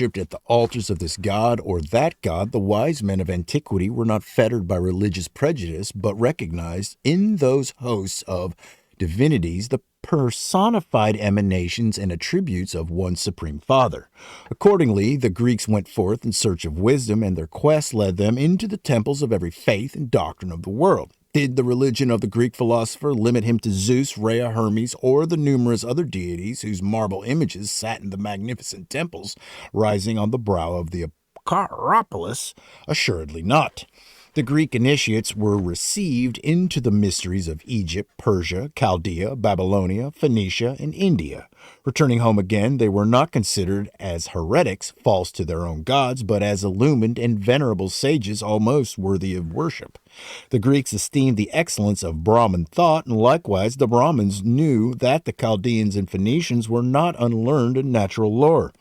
at the altars of this god or that god, the wise men of antiquity were not fettered by religious prejudice, but recognized in those hosts of divinities the personified emanations and attributes of one supreme father. Accordingly, the Greeks went forth in search of wisdom, and their quest led them into the temples of every faith and doctrine of the world. Did the religion of the Greek philosopher limit him to Zeus, Rhea, Hermes, or the numerous other deities whose marble images sat in the magnificent temples rising on the brow of the Acropolis? Assuredly not. The Greek initiates were received into the mysteries of Egypt, Persia, Chaldea, Babylonia, Phoenicia, and India. Returning home again, they were not considered as heretics, false to their own gods, but as illumined and venerable sages almost worthy of worship. The Greeks esteemed the excellence of Brahmin thought, and likewise the Brahmins knew that the Chaldeans and Phoenicians were not unlearned in natural lore.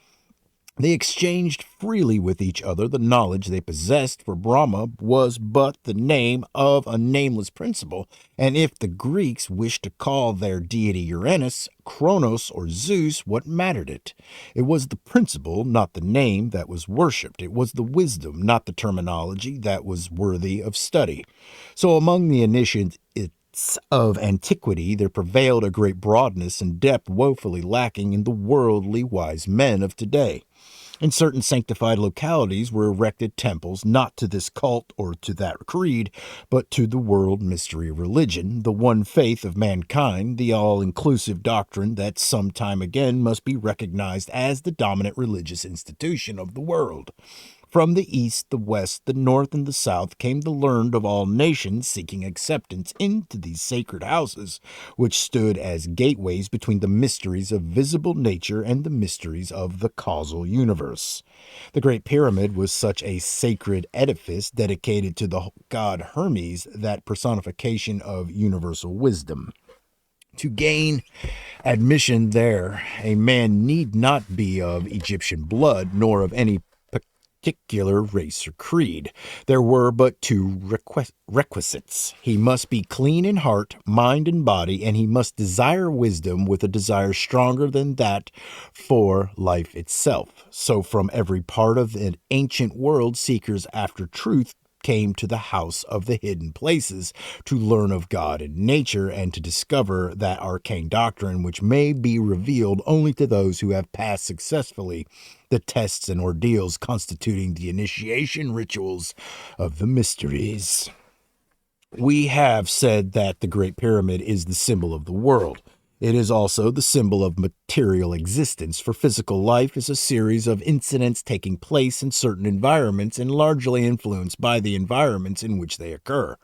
They exchanged freely with each other the knowledge they possessed, for Brahma was but the name of a nameless principle, and if the Greeks wished to call their deity Uranus, Kronos, or Zeus, what mattered it? It was the principle, not the name, that was worshipped. It was the wisdom, not the terminology, that was worthy of study. So among the initiates of antiquity, there prevailed a great broadness and depth woefully lacking in the worldly wise men of today. In certain sanctified localities were erected temples, not to this cult or to that creed, but to the world mystery of religion, the one faith of mankind, the all-inclusive doctrine that some time again must be recognized as the dominant religious institution of the world. From the east, the west, the north, and the south came the learned of all nations seeking acceptance into these sacred houses, which stood as gateways between the mysteries of visible nature and the mysteries of the causal universe. The Great Pyramid was such a sacred edifice dedicated to the god Hermes, that personification of universal wisdom. To gain admission there, a man need not be of Egyptian blood, nor of any particular race or creed. There were but two requisites. He must be clean in heart, mind, and body, and he must desire wisdom with a desire stronger than that for life itself. So from every part of the ancient world, seekers after truth came to the house of the hidden places to learn of God and nature, and to discover that arcane doctrine which may be revealed only to those who have passed successfully the tests and ordeals constituting the initiation rituals of the mysteries. We have said that the Great Pyramid is the symbol of the world. It is also the symbol of material existence, for physical life is a series of incidents taking place in certain environments and largely influenced by the environments in which they occur.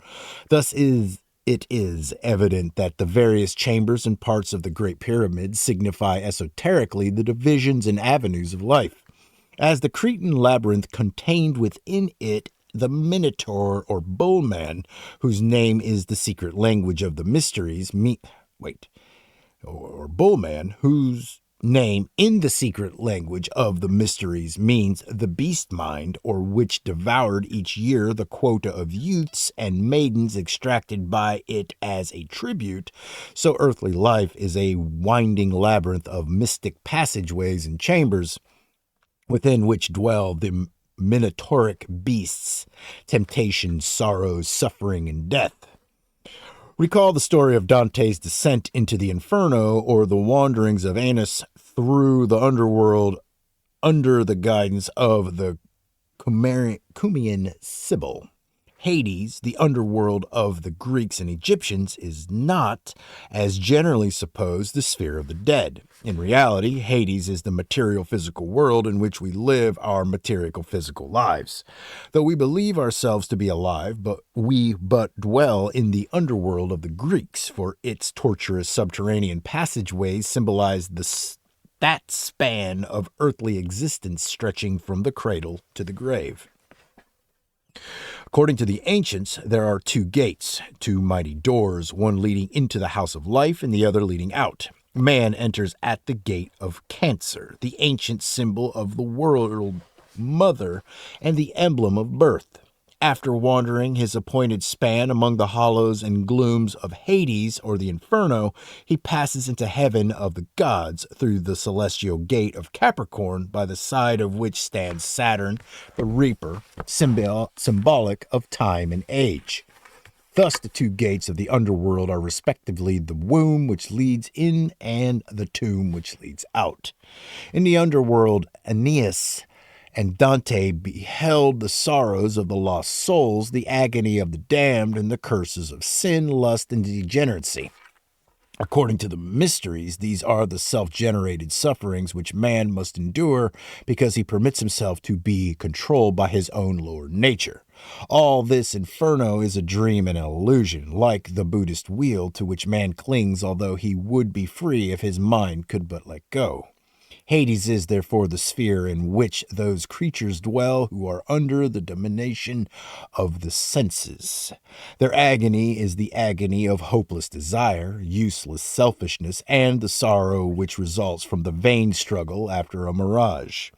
Thus it is evident that the various chambers and parts of the Great Pyramid signify esoterically the divisions and avenues of life. As the Cretan labyrinth contained within it the Minotaur or Bullman, whose name is the secret language of the mysteries, or Bullman, whose name in the secret language of the mysteries means the beast mind, or which devoured each year the quota of youths and maidens extracted by it as a tribute, so earthly life is a winding labyrinth of mystic passageways and chambers, within which dwell the minotauric beasts, temptation, sorrows, suffering, and death. Recall the story of Dante's descent into the Inferno, or the wanderings of Aeneas through the underworld under the guidance of the Cumaean Sibyl. Hades, the underworld of the Greeks and Egyptians, is not, as generally supposed, the sphere of the dead. In reality, Hades is the material physical world in which we live our material physical lives. Though we believe ourselves to be alive, we dwell in the underworld of the Greeks, for its tortuous subterranean passageways symbolize that span of earthly existence stretching from the cradle to the grave. According to the ancients, there are two gates, two mighty doors, one leading into the house of life and the other leading out. Man enters at the gate of Cancer, the ancient symbol of the world mother and the emblem of birth. After wandering his appointed span among the hollows and glooms of Hades, or the Inferno, he passes into heaven of the gods through the celestial gate of Capricorn, by the side of which stands Saturn, the Reaper, symbolic of time and age. Thus, the two gates of the underworld are respectively the womb which leads in and the tomb which leads out. In the underworld, Aeneas and Dante beheld the sorrows of the lost souls, the agony of the damned, and the curses of sin, lust, and degeneracy. According to the mysteries, these are the self-generated sufferings which man must endure because he permits himself to be controlled by his own lower nature. All this inferno is a dream and an illusion, like the Buddhist wheel to which man clings, although he would be free if his mind could but let go. Hades is therefore the sphere in which those creatures dwell who are under the domination of the senses. Their agony is the agony of hopeless desire, useless selfishness, and the sorrow which results from the vain struggle after a mirage.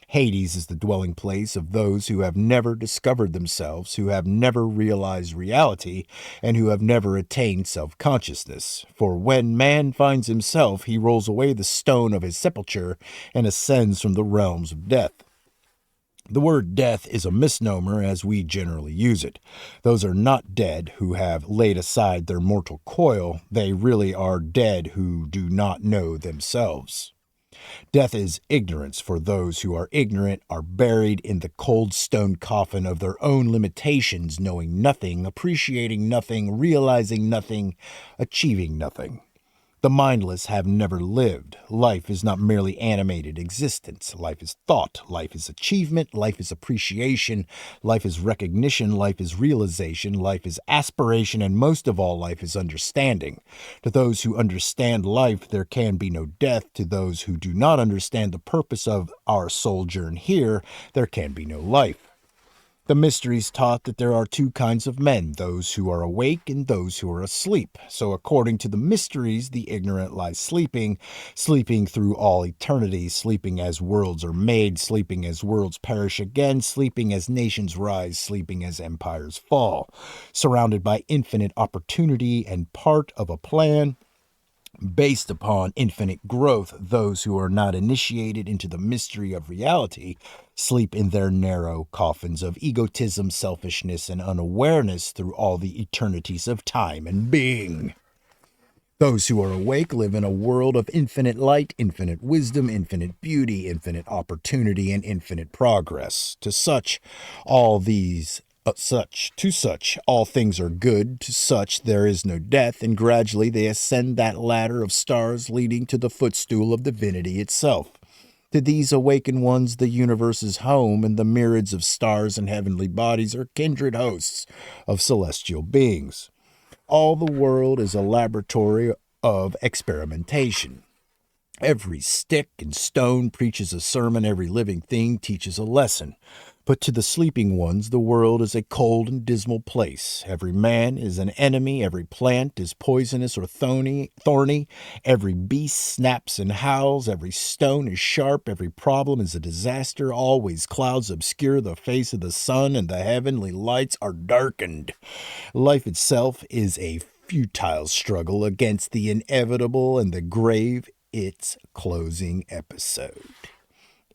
Hades is the dwelling place of those who have never discovered themselves, who have never realized reality, and who have never attained self-consciousness. For when man finds himself, he rolls away the stone of his sepulture and ascends from the realms of death. The word death is a misnomer as we generally use it. Those are not dead who have laid aside their mortal coil. They really are dead who do not know themselves. Death is ignorance, for those who are ignorant are buried in the cold stone coffin of their own limitations, knowing nothing, appreciating nothing, realizing nothing, achieving nothing. The mindless have never lived. Life is not merely animated existence. Life is thought. Life is achievement. Life is appreciation. Life is recognition. Life is realization. Life is aspiration. And most of all, life is understanding. To those who understand life, there can be no death. To those who do not understand the purpose of our sojourn here, there can be no life. The mysteries taught that there are two kinds of men, those who are awake and those who are asleep. So according to the mysteries, the ignorant lie sleeping, sleeping through all eternity, sleeping as worlds are made, sleeping as worlds perish again, sleeping as nations rise, sleeping as empires fall, surrounded by infinite opportunity and part of a plan based upon infinite growth. Those who are not initiated into the mystery of reality sleep in their narrow coffins of egotism, selfishness, and unawareness through all the eternities of time and being. Those who are awake live in a world of infinite light, infinite wisdom, infinite beauty, infinite opportunity, and infinite progress. To such, all things are good. To such, there is no death, and gradually they ascend that ladder of stars leading to the footstool of divinity itself. To these awakened ones, the universe is home, and the myriads of stars and heavenly bodies are kindred hosts of celestial beings. All the world is a laboratory of experimentation. Every stick and stone preaches a sermon, every living thing teaches a lesson. But to the sleeping ones, the world is a cold and dismal place. Every man is an enemy, every plant is poisonous or thorny, every beast snaps and howls, every stone is sharp, every problem is a disaster, always clouds obscure the face of the sun, and the heavenly lights are darkened. Life itself is a futile struggle against the inevitable, and the grave its closing episode.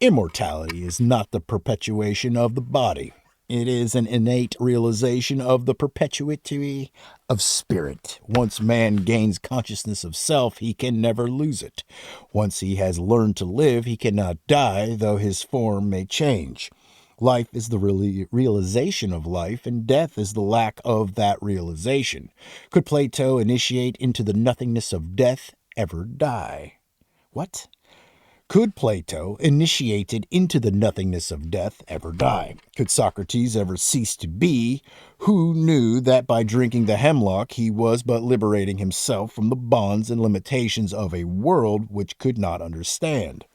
Immortality is not the perpetuation of the body. It is an innate realization of the perpetuity of spirit. Once man gains consciousness of self, he can never lose it. Once he has learned to live, he cannot die, though his form may change. Life is the realization of life, and death is the lack of that realization. Could Plato, initiate into the nothingness of death, ever die? What? Could Plato, initiated into the nothingness of death, ever die? Could Socrates ever cease to be, who knew that by drinking the hemlock he was but liberating himself from the bonds and limitations of a world which could not understand?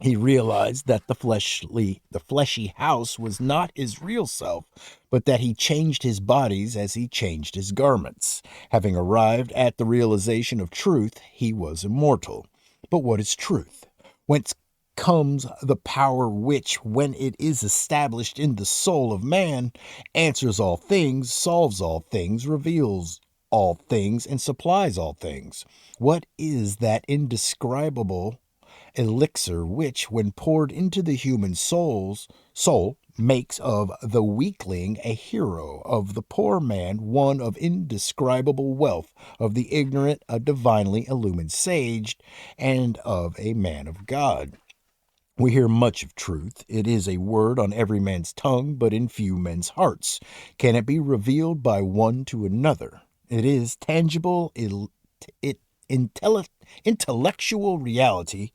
He realized that the fleshy house was not his real self, but that he changed his bodies as he changed his garments. Having arrived at the realization of truth, he was immortal. But what is truth? Whence becomes the power which, when it is established in the soul of man, answers all things, solves all things, reveals all things, and supplies all things. What is that indescribable elixir which, when poured into the human soul, makes of the weakling a hero, of the poor man one of indescribable wealth, of the ignorant a divinely illumined sage, and of a man of God? We hear much of truth. It is a word on every man's tongue, but in few men's hearts. Can it be revealed by one to another? It is tangible, intellectual reality,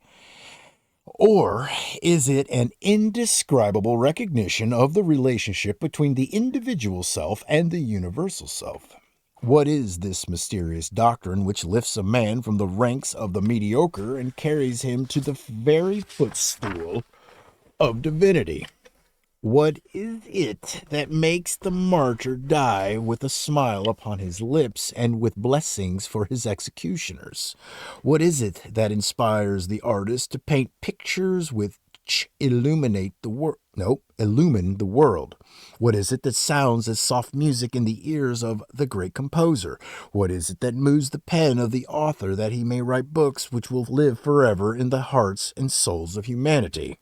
or is it an indescribable recognition of the relationship between the individual self and the universal self? What is this mysterious doctrine which lifts a man from the ranks of the mediocre and carries him to the very footstool of divinity? What is it that makes the martyr die with a smile upon his lips and with blessings for his executioners? What is it that inspires the artist to paint pictures which illumine the world? What is it that sounds as soft music in the ears of the great composer? What is it that moves the pen of the author that he may write books which will live forever in the hearts and souls of humanity?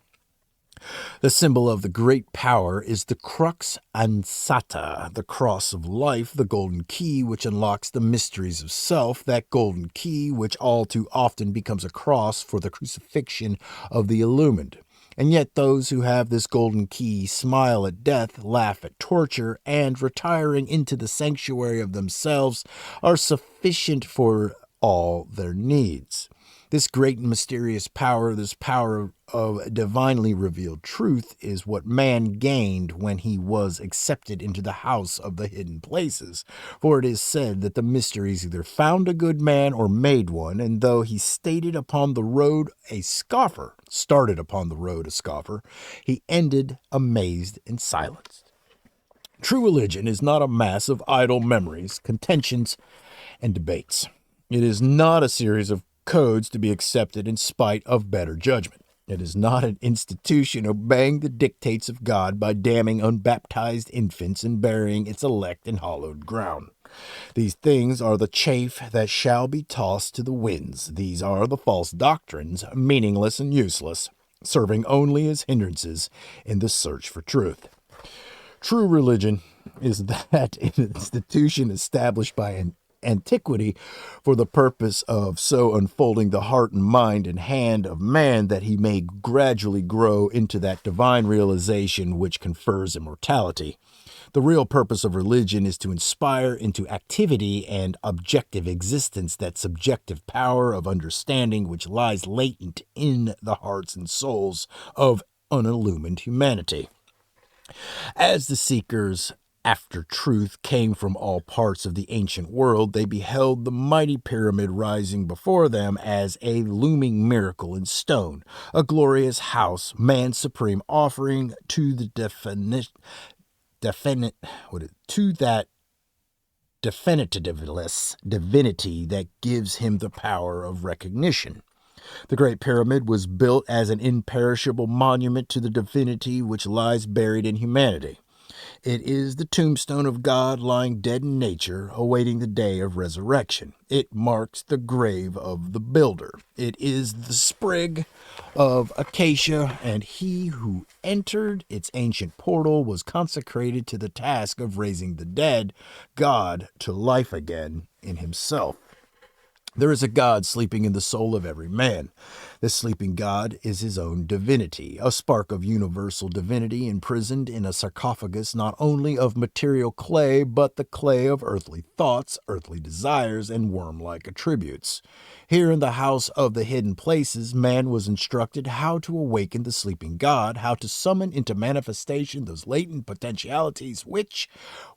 The symbol of the great power is the crux ansata, the cross of life, the golden key which unlocks the mysteries of self, that golden key which all too often becomes a cross for the crucifixion of the illumined. And yet those who have this golden key smile at death, laugh at torture, and, retiring into the sanctuary of themselves, are sufficient for all their needs. This great and mysterious power, this power of divinely revealed truth, is what man gained when he was accepted into the house of the hidden places. For it is said that the mysteries either found a good man or made one, and though he started upon the road a scoffer, he ended amazed and silenced. True religion is not a mass of idle memories, contentions, and debates. It is not a series of codes to be accepted in spite of better judgment. It is not an institution obeying the dictates of God by damning unbaptized infants and burying its elect in hallowed ground. These things are the chaff that shall be tossed to the winds. These are the false doctrines, meaningless and useless, serving only as hindrances in the search for truth. True religion is that institution established by antiquity for the purpose of so unfolding the heart and mind and hand of man that he may gradually grow into that divine realization which confers immortality. The real purpose of religion is to inspire into activity and objective existence that subjective power of understanding which lies latent in the hearts and souls of unillumined humanity. As the seekers after truth came from all parts of the ancient world, they beheld the mighty pyramid rising before them as a looming miracle in stone, a glorious house, man's supreme offering to the definitiveless divinity that gives him the power of recognition. The Great Pyramid was built as an imperishable monument to the divinity which lies buried in humanity. It is the tombstone of God lying dead in nature, awaiting the day of resurrection. It marks the grave of the builder. It is the sprig of acacia, and he who entered its ancient portal was consecrated to the task of raising the dead, God to life again in himself. There is a God sleeping in the soul of every man. This sleeping God is his own divinity, a spark of universal divinity imprisoned in a sarcophagus not only of material clay, but the clay of earthly thoughts, earthly desires, and worm-like attributes. Here in the house of the hidden places, man was instructed how to awaken the sleeping God, how to summon into manifestation those latent potentialities which,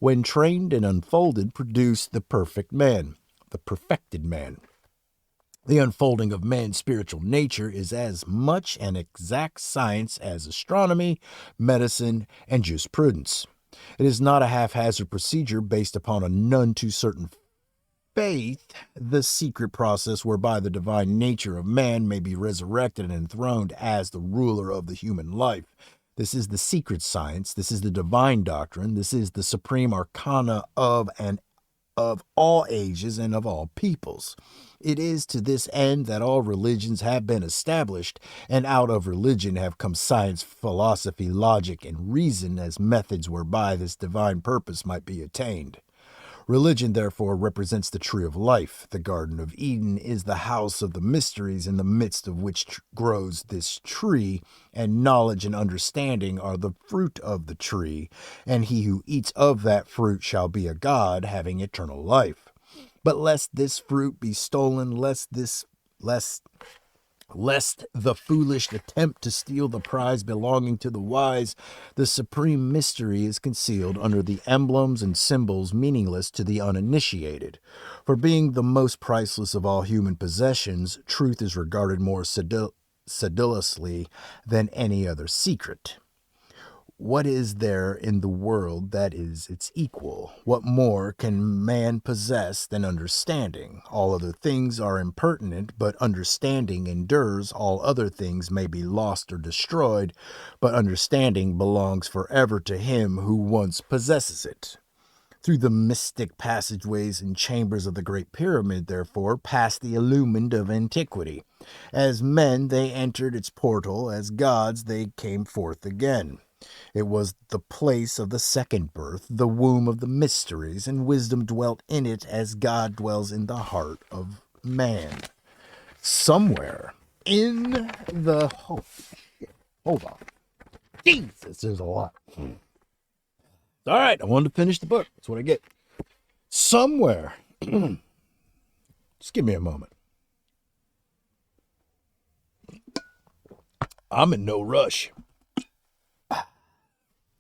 when trained and unfolded, produce the perfect man, the perfected man. The unfolding of man's spiritual nature is as much an exact science as astronomy, medicine, and jurisprudence. It is not a haphazard procedure based upon a none too certain faith, the secret process whereby the divine nature of man may be resurrected and enthroned as the ruler of the human life. This is the secret science. This is the divine doctrine. This is the supreme arcana of all ages and of all peoples. It is to this end that all religions have been established, and out of religion have come science, philosophy, logic, and reason as methods whereby this divine purpose might be attained. Religion, therefore, represents the tree of life. The Garden of Eden is the house of the mysteries in the midst of which grows this tree, and knowledge and understanding are the fruit of the tree, and he who eats of that fruit shall be a god, having eternal life. But lest this fruit be stolen, lest the foolish attempt to steal the prize belonging to the wise, the supreme mystery is concealed under the emblems and symbols meaningless to the uninitiated. For being the most priceless of all human possessions, truth is regarded more sedulously than any other secret. What is there in the world that is its equal? What more can man possess than understanding? All other things are impertinent, but understanding endures. All other things may be lost or destroyed, but understanding belongs forever to him who once possesses it. Through the mystic passageways and chambers of the Great Pyramid, therefore, passed the illumined of antiquity. As men, they entered its portal. As gods, they came forth again. It was the place of the second birth, the womb of the mysteries, and wisdom dwelt in it as God dwells in the heart of man. Somewhere in the... Oh, shit. Hold on. Jesus, there's a lot. All right, I wanted to finish the book. That's what I get. Somewhere. Just give me a moment. I'm in no rush.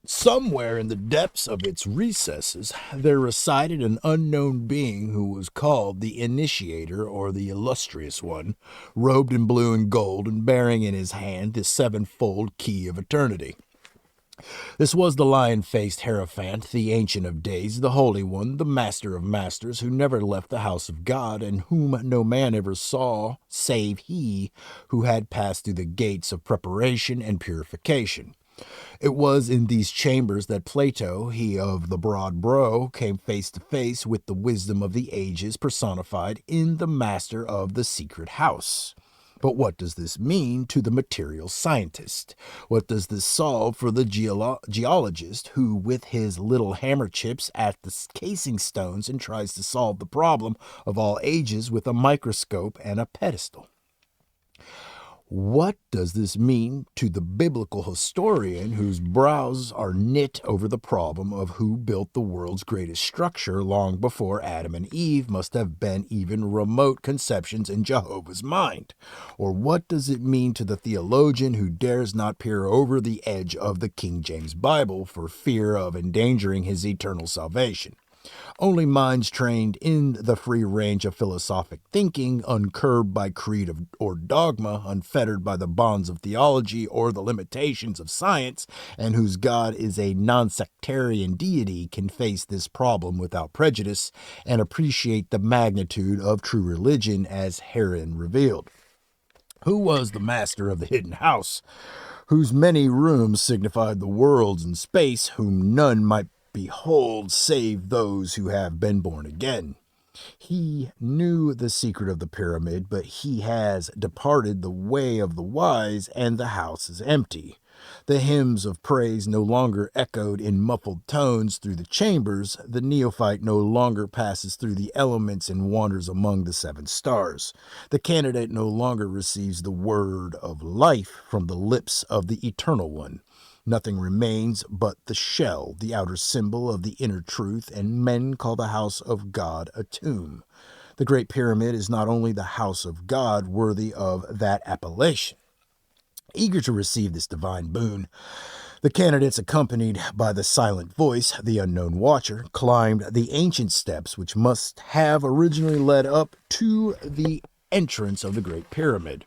Somewhere in the depths of its recesses, there resided an unknown being who was called the Initiator, or the Illustrious One, robed in blue and gold and bearing in his hand the sevenfold key of eternity. This was the lion-faced Hierophant, the Ancient of Days, the Holy One, the Master of Masters, who never left the house of God, and whom no man ever saw, save he who had passed through the gates of preparation and purification. It was in these chambers that Plato, he of the broad brow, came face to face with the wisdom of the ages personified in the master of the secret house. But what does this mean to the material scientist? What does this solve for the geologist who, with his little hammer chips at the casing stones and tries to solve the problem of all ages with a microscope and a pedestal? What does this mean to the biblical historian whose brows are knit over the problem of who built the world's greatest structure long before Adam and Eve must have been even remote conceptions in Jehovah's mind? Or what does it mean to the theologian who dares not peer over the edge of the King James Bible for fear of endangering his eternal salvation? Only minds trained in the free range of philosophic thinking, uncurbed by creed or dogma, unfettered by the bonds of theology or the limitations of science, and whose God is a non-sectarian deity, can face this problem without prejudice and appreciate the magnitude of true religion as herein revealed. Who was the master of the hidden house, whose many rooms signified the worlds and space, whom none might behold save those who have been born again? He knew the secret of the pyramid, but he has departed the way of the wise, and the house is empty. The hymns of praise no longer echoed in muffled tones through the chambers. The neophyte no longer passes through the elements and wanders among the seven stars. The candidate no longer receives the word of life from the lips of the Eternal One. Nothing remains but the shell, the outer symbol of the inner truth, and men call the house of God a tomb. The Great Pyramid is not only the house of God worthy of that appellation. Eager to receive this divine boon, the candidates, accompanied by the silent voice, the unknown watcher, climbed the ancient steps which must have originally led up to the entrance of the Great Pyramid.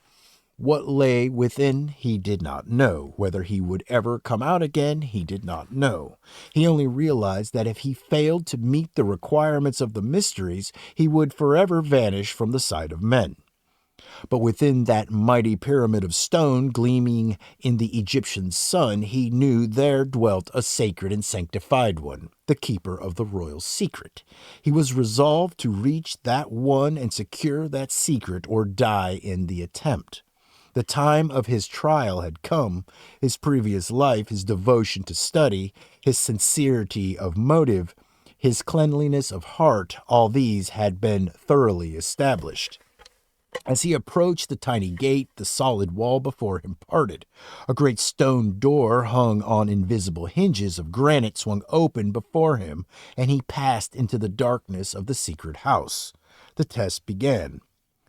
What lay within, he did not know. Whether he would ever come out again, he did not know. He only realized that if he failed to meet the requirements of the mysteries, he would forever vanish from the sight of men. But within that mighty pyramid of stone gleaming in the Egyptian sun, he knew there dwelt a sacred and sanctified one, the keeper of the royal secret. He was resolved to reach that one and secure that secret or die in the attempt. The time of his trial had come. His previous life, his devotion to study, his sincerity of motive, his cleanliness of heart, all these had been thoroughly established. As he approached the tiny gate, the solid wall before him parted. A great stone door hung on invisible hinges of granite swung open before him, and he passed into the darkness of the secret house. The test began.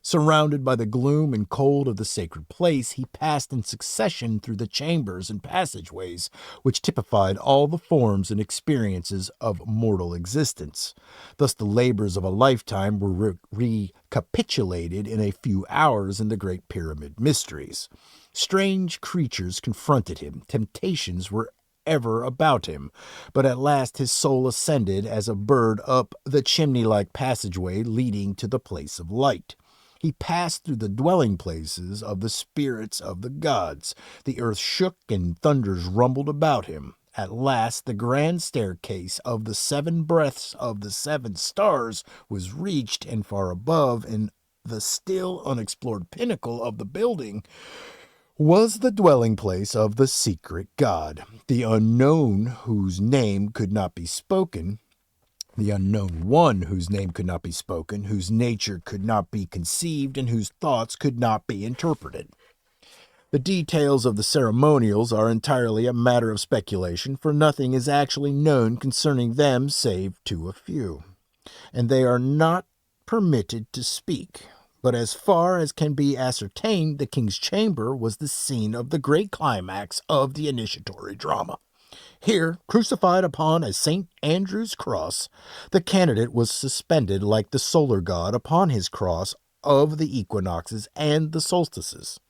Surrounded by the gloom and cold of the sacred place, he passed in succession through the chambers and passageways which typified all the forms and experiences of mortal existence. Thus the labors of a lifetime were recapitulated in a few hours in the Great Pyramid Mysteries. Strange creatures confronted him. Temptations were ever about him, but at last his soul ascended as a bird up the chimney-like passageway leading to the place of light. He passed through the dwelling places of the spirits of the gods. The earth shook and thunders rumbled about him. At last the grand staircase of the 7 breaths of the 7 stars was reached, and far above, in the still unexplored pinnacle of the building, was the dwelling place of the secret God, the unknown whose name could not be spoken, the unknown one whose name could not be spoken, whose nature could not be conceived, and whose thoughts could not be interpreted. The details of the ceremonials are entirely a matter of speculation, for nothing is actually known concerning them save to a few, and they are not permitted to speak. But as far as can be ascertained, the king's chamber was the scene of the great climax of the initiatory drama. Here, crucified upon a St. Andrew's cross, the candidate was suspended like the solar god upon his cross of the equinoxes and the solstices.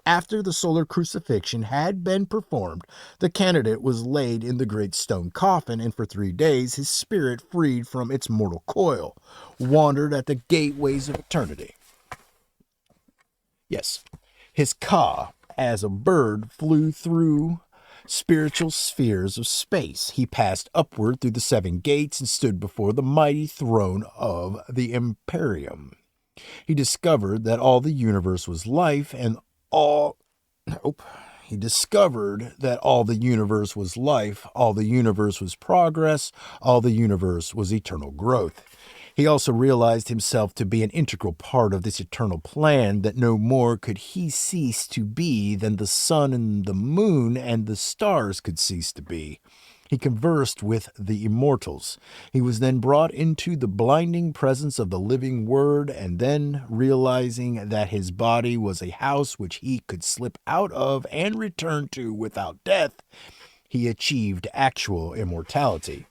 After the solar crucifixion had been performed, the candidate was laid in the great stone coffin, and for 3 days his spirit, freed from its mortal coil, wandered at the gateways of eternity. Yes, his ka, as a bird, flew through spiritual spheres of space. He passed upward through the 7 gates and stood before the mighty throne of the Imperium. He discovered that all the universe was life, and all the universe was life, all the universe was progress, all the universe was eternal growth. He also realized himself to be an integral part of this eternal plan, that no more could he cease to be than the sun and the moon and the stars could cease to be. He conversed with the immortals. He was then brought into the blinding presence of the living Word, and then, realizing that his body was a house which he could slip out of and return to without death, he achieved actual immortality.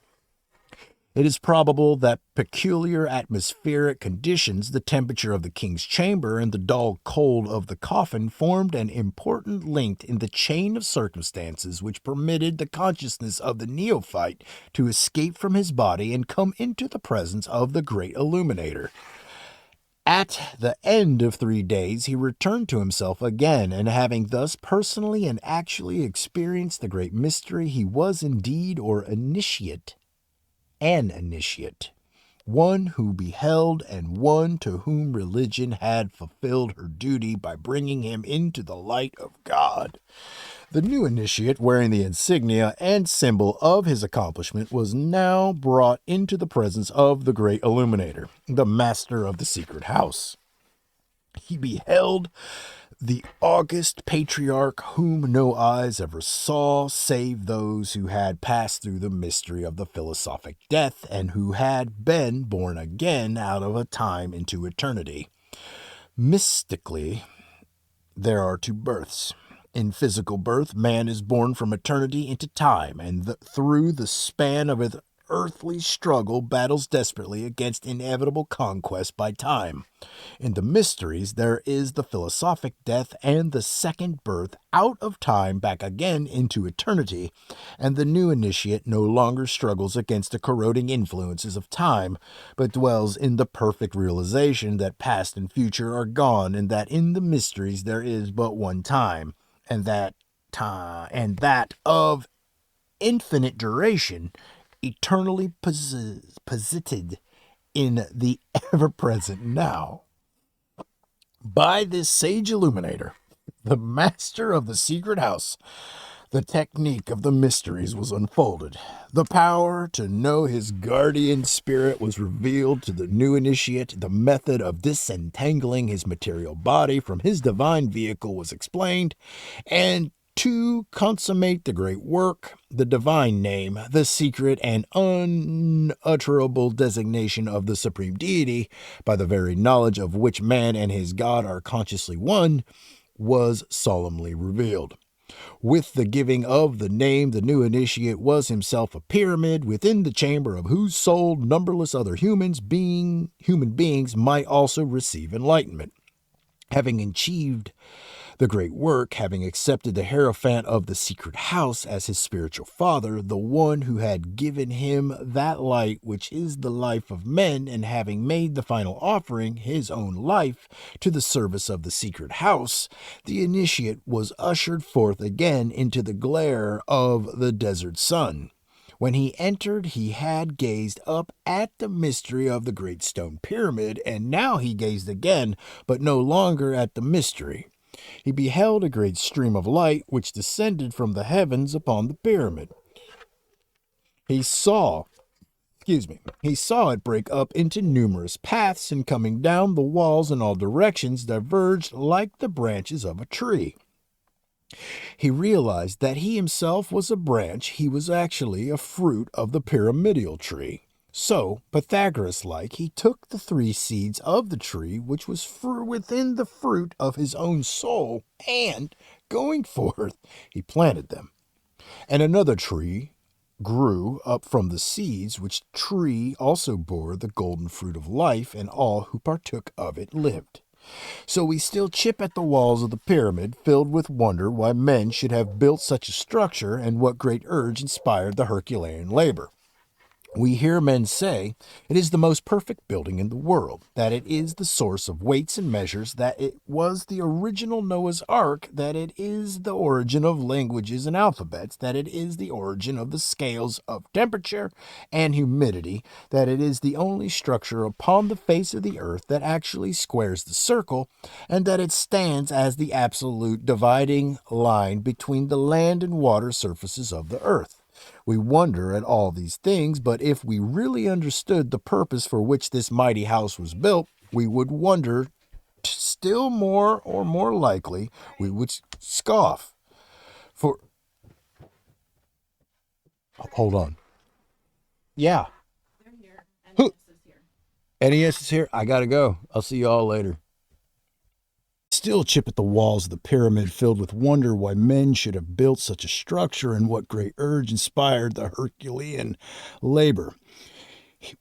It is probable that peculiar atmospheric conditions, the temperature of the king's chamber, and the dull cold of the coffin formed an important link in the chain of circumstances which permitted the consciousness of the neophyte to escape from his body and come into the presence of the great illuminator. At the end of 3 days, he returned to himself again, and having thus personally and actually experienced the great mystery, he was indeed an initiate, one who beheld and one to whom religion had fulfilled her duty by bringing him into the light of God. The new initiate, wearing the insignia and symbol of his accomplishment, was now brought into the presence of the great illuminator, the master of the secret house. He beheld the august patriarch whom no eyes ever saw save those who had passed through the mystery of the philosophic death and who had been born again out of a time into eternity. Mystically, there are 2 births. In physical birth, man is born from eternity into time, and through the span of earthly struggle battles desperately against inevitable conquest by time. In the mysteries, there is the philosophic death and the second birth out of time back again into eternity, and the new initiate no longer struggles against the corroding influences of time, but dwells in the perfect realization that past and future are gone, and that in the mysteries there is but one time, and that of infinite duration, eternally posited in the ever-present now. By this sage illuminator, the master of the secret house, the technique of the mysteries was unfolded. The power to know his guardian spirit was revealed to the new initiate. The method of disentangling his material body from his divine vehicle was explained, and to consummate the great work, the divine name, the secret and unutterable designation of the supreme deity, by the very knowledge of which man and his God are consciously one, was solemnly revealed. With the giving of the name, the new initiate was himself a pyramid, within the chamber of whose soul numberless other human beings might also receive enlightenment. Having achieved the great work, having accepted the Hierophant of the secret house as his spiritual father, the one who had given him that light which is the life of men, and having made the final offering, his own life, to the service of the secret house, the initiate was ushered forth again into the glare of the desert sun. When he entered, he had gazed up at the mystery of the great stone pyramid, and now he gazed again, but no longer at the mystery. He beheld a great stream of light which descended from the heavens upon the pyramid. He saw it break up into numerous paths, and coming down the walls in all directions diverged like the branches of a tree. He realized that he himself was a branch. He was actually a fruit of the pyramidal tree. So, Pythagoras-like, he took the 3 seeds of the tree, which was within the fruit of his own soul, and, going forth, he planted them. And another tree grew up from the seeds, which tree also bore the golden fruit of life, and all who partook of it lived. So we still chip at the walls of the pyramid, filled with wonder why men should have built such a structure, and what great urge inspired the Herculean labor. We hear men say it is the most perfect building in the world, that it is the source of weights and measures, that it was the original Noah's Ark, that it is the origin of languages and alphabets, that it is the origin of the scales of temperature and humidity, that it is the only structure upon the face of the earth that actually squares the circle, and that it stands as the absolute dividing line between the land and water surfaces of the earth. We wonder at all these things, but if we really understood the purpose for which this mighty house was built, we would wonder still more, or more likely, we would scoff. Hold on. Yeah. They're here. NES is here. NES is here? I gotta go. I'll see you all later. Still chip at the walls of the pyramid, filled with wonder why men should have built such a structure, and what great urge inspired the Herculean labor.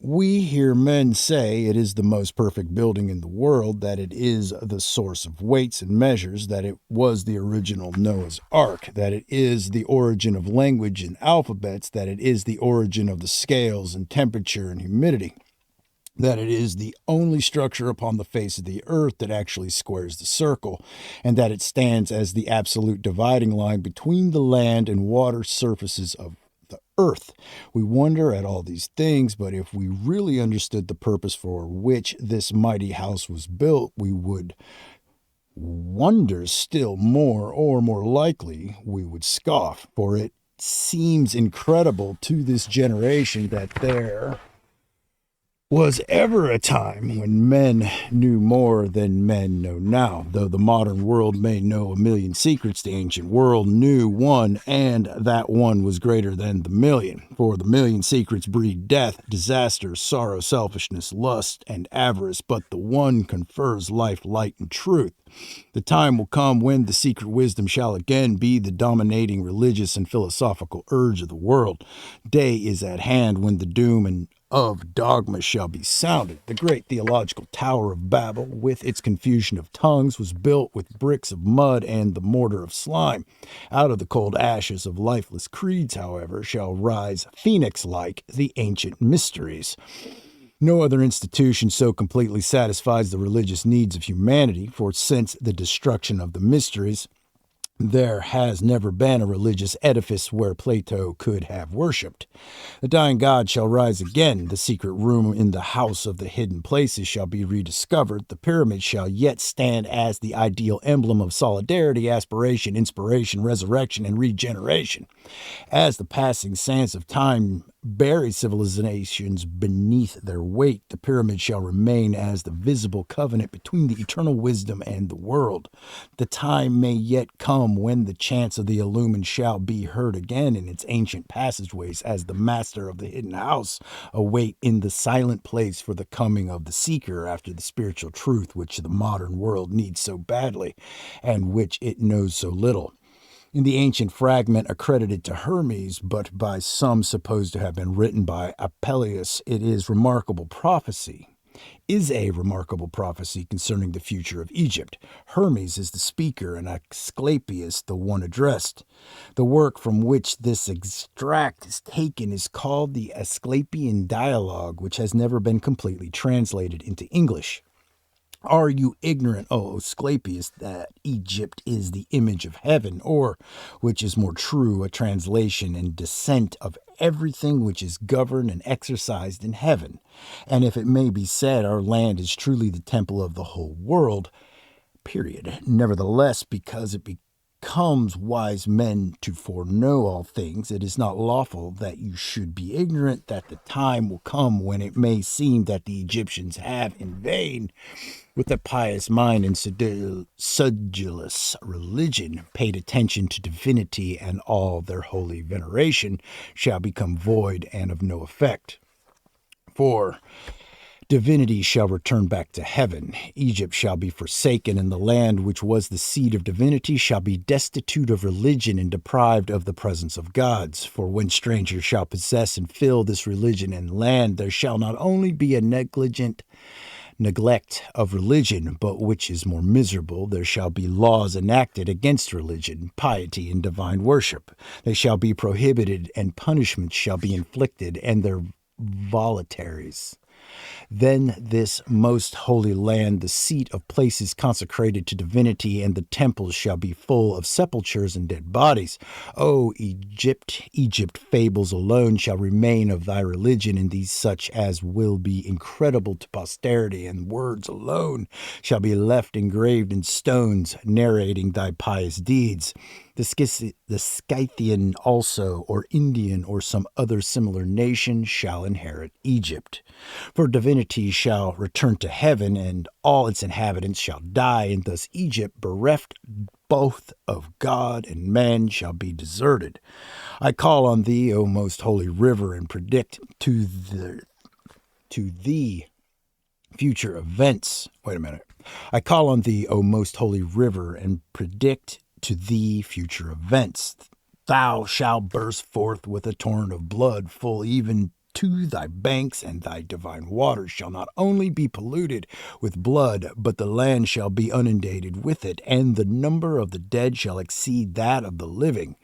We hear men say it is the most perfect building in the world, that it is the source of weights and measures, that it was the original Noah's Ark, that it is the origin of language and alphabets, that it is the origin of the scales and temperature and humidity, that it is the only structure upon the face of the earth that actually squares the circle, and that it stands as the absolute dividing line between the land and water surfaces of the earth. We wonder at all these things, but if we really understood the purpose for which this mighty house was built, we would wonder still more, or more likely, we would scoff, for it seems incredible to this generation that there Was ever a time when men knew more than men know now. Though the modern world may know a million secrets, the ancient world knew one, and that one was greater than the million. For the million secrets breed death, disaster, sorrow, selfishness, lust, and avarice, but the one confers life, light, and truth. The time will come when the secret wisdom shall again be the dominating religious and philosophical urge of the world. Day is at hand when the doom and of dogma shall be sounded. The great theological Tower of Babel, with its confusion of tongues, was built with bricks of mud and the mortar of slime. Out of the cold ashes of lifeless creeds, however, shall rise, phoenix-like, the ancient mysteries. No other institution so completely satisfies the religious needs of humanity, for since the destruction of the mysteries, there has never been a religious edifice where Plato could have worshipped. The dying god shall rise again. The secret room in the house of the hidden places shall be rediscovered. The pyramid shall yet stand as the ideal emblem of solidarity, aspiration, inspiration, resurrection, and regeneration. As the passing sands of time bury civilizations beneath their weight, the pyramid shall remain as the visible covenant between the eternal wisdom and the world. The time may yet come when the chants of the illumined shall be heard again in its ancient passageways as the master of the hidden house await in the silent place for the coming of the seeker after the spiritual truth which the modern world needs so badly and which it knows so little. In the ancient fragment accredited to Hermes, but by some supposed to have been written by Apelles, it is a remarkable prophecy concerning the future of Egypt. Hermes is the speaker and Asclepius the one addressed. The work from which this extract is taken is called the Asclepian Dialogue, which has never been completely translated into English. Are you ignorant, O Asclepius, that Egypt is the image of heaven, or, which is more true, a translation and descent of everything which is governed and exercised in heaven? And if it may be said our land is truly the temple of the whole world, period. Nevertheless, because it becomes wise men to foreknow all things, it is not lawful that you should be ignorant that the time will come when it may seem that the Egyptians have in vain, with a pious mind and sedulous religion, paid attention to divinity, and all their holy veneration shall become void and of no effect. For divinity shall return back to heaven. Egypt shall be forsaken, and the land which was the seat of divinity shall be destitute of religion and deprived of the presence of gods. For when strangers shall possess and fill this religion and land, there shall not only be a neglect of religion, but which is more miserable, there shall be laws enacted against religion, piety, and divine worship. They shall be prohibited, and punishments shall be inflicted, and their voluntaries. Then this most holy land, the seat of places consecrated to divinity, and the temples shall be full of sepulchres and dead bodies. O Egypt, Egypt, fables alone shall remain of thy religion, and these such as will be incredible to posterity, and words alone shall be left engraved in stones, narrating thy pious deeds. The Scythian also, or Indian, or some other similar nation shall inherit Egypt. For divinity shall return to heaven, and all its inhabitants shall die, and thus Egypt, bereft both of God and men, shall be deserted. I call on thee, O most holy river, and predict to thee future events. Wait a minute. I call on thee, O most holy river, and predict to thee future events. Thou shalt burst forth with a torrent of blood, full even to thy banks, and thy divine waters shall not only be polluted with blood, but the land shall be inundated with it, and the number of the dead shall exceed that of the living.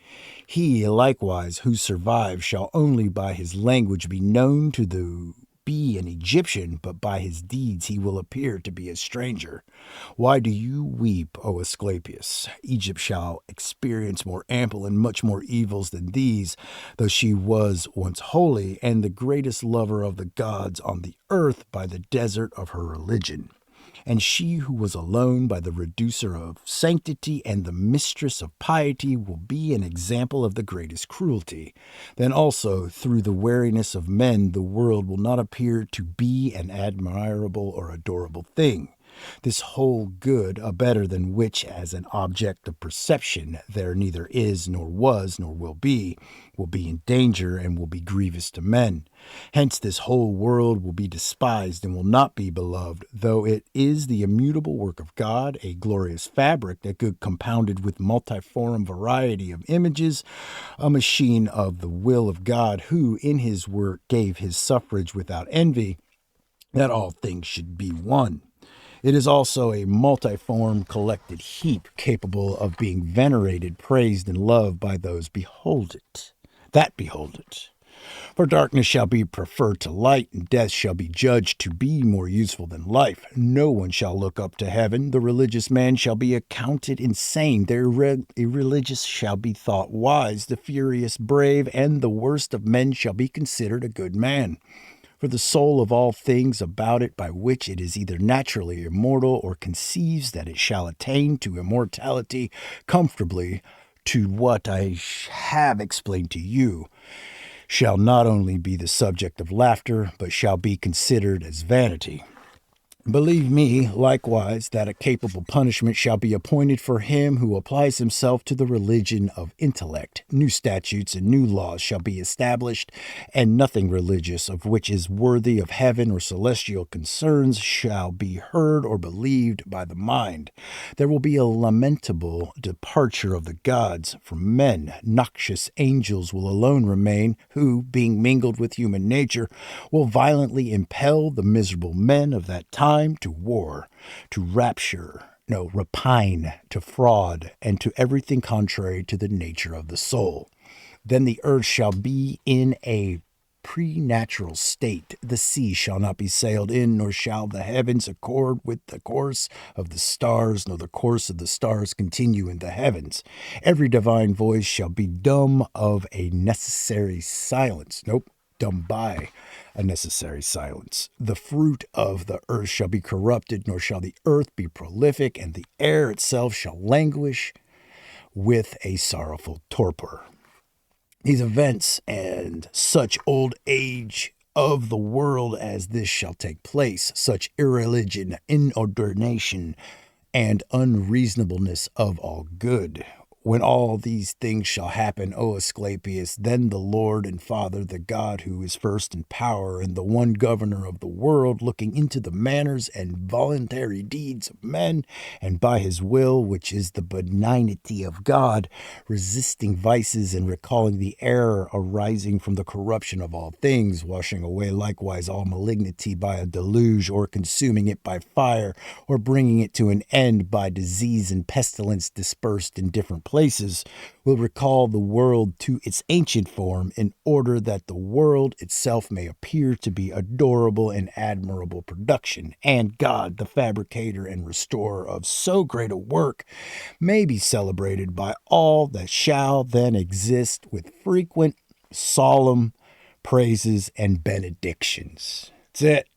He, likewise, who survives shall only by his language be known to be an Egyptian, but by his deeds he will appear to be a stranger. Why do you weep, O Asclepius? Egypt shall experience more ample and much more evils than these, though she was once holy and the greatest lover of the gods on the earth by the desert of her religion. And she who was alone by the reducer of sanctity and the mistress of piety will be an example of the greatest cruelty. Then also, through the wariness of men, the world will not appear to be an admirable or adorable thing. This whole good, a better than which as an object of perception there neither is, nor was, nor will be in danger and will be grievous to men. Hence this whole world will be despised and will not be beloved, though it is the immutable work of God, a glorious fabric that good compounded with multiform variety of images, a machine of the will of God, who in his work gave his suffrage without envy, that all things should be one. It is also a multiform collected heap capable of being venerated, praised, and loved by those that behold it. For darkness shall be preferred to light, and death shall be judged to be more useful than life. No one shall look up to heaven. The religious man shall be accounted insane. The irreligious shall be thought wise. The furious brave, and the worst of men shall be considered a good man. For the soul of all things about it by which it is either naturally immortal or conceives that it shall attain to immortality comfortably to what I have explained to you, shall not only be the subject of laughter, but shall be considered as vanity. Believe me, likewise, that a capable punishment shall be appointed for him who applies himself to the religion of intellect. New statutes and new laws shall be established, and nothing religious of which is worthy of heaven or celestial concerns shall be heard or believed by the mind. There will be a lamentable departure of the gods from men. Noxious angels will alone remain, who, being mingled with human nature, will violently impel the miserable men of that time to war, to rapine, to fraud, and to everything contrary to the nature of the soul. Then the earth shall be in a preternatural state. The sea shall not be sailed in, nor shall the heavens accord with the course of the stars, nor the course of the stars continue in the heavens. Every divine voice shall be dumb of a necessary silence. Dumb by a necessary silence. The fruit of the earth shall be corrupted, nor shall the earth be prolific, and the air itself shall languish with a sorrowful torpor. These events and such old age of the world as this shall take place, such irreligion, inordination, and unreasonableness of all good. When all these things shall happen, O Asclepius, then the Lord and Father, the God who is first in power, and the one governor of the world, looking into the manners and voluntary deeds of men, and by his will, which is the benignity of God, resisting vices and recalling the error arising from the corruption of all things, washing away likewise all malignity by a deluge, or consuming it by fire, or bringing it to an end by disease and pestilence dispersed in different places, will recall the world to its ancient form, in order that the world itself may appear to be adorable and admirable production, and God, the fabricator and restorer of so great a work, may be celebrated by all that shall then exist with frequent, solemn praises and benedictions. That's it.